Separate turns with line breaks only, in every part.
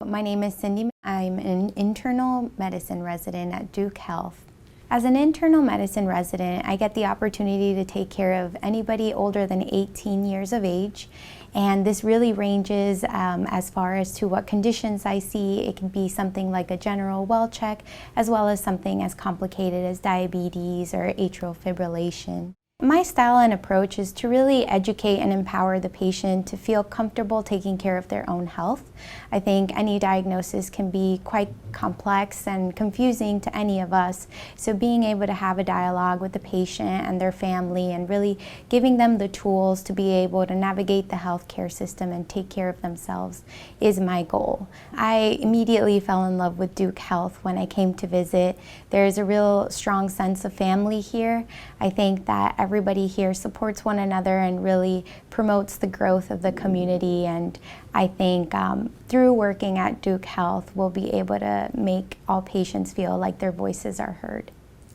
My name is Cindy. I'm an internal medicine resident at Duke Health. As an internal medicine resident, I get the opportunity to take care of anybody older than 18 years of age, and this really ranges as far as to what conditions I see. It can be something like a general well check, as well as something as complicated as diabetes or atrial fibrillation. My style and approach is to really educate and empower the patient to feel comfortable taking care of their own health. I think any diagnosis can be quite complex and confusing to any of us, so being able to have a dialogue with the patient and their family and really giving them the tools to be able to navigate the healthcare system and take care of themselves is my goal. I immediately fell in love with Duke Health when I came to visit. There's a real strong sense of family here. I think that everybody here supports one another and really promotes the growth of the community, and I think through working at Duke Health, we'll be able to make all patients feel like their voices are heard.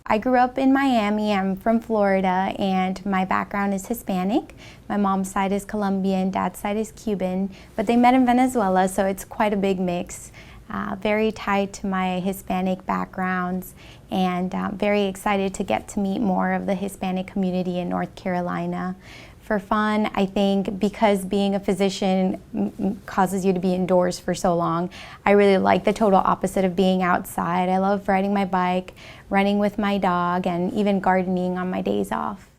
I grew up in Miami. I'm from Florida, and my background is Hispanic. My mom's side is Colombian, dad's side is Cuban, but they met in Venezuela, so it's quite a big mix. Very tied to my Hispanic backgrounds, and very excited to get to meet more of the Hispanic community in North Carolina. For fun, I think because being a physician causes you to be indoors for so long, I really like the total opposite of being outside. I love riding my bike, running with my dog, and even gardening on my days off.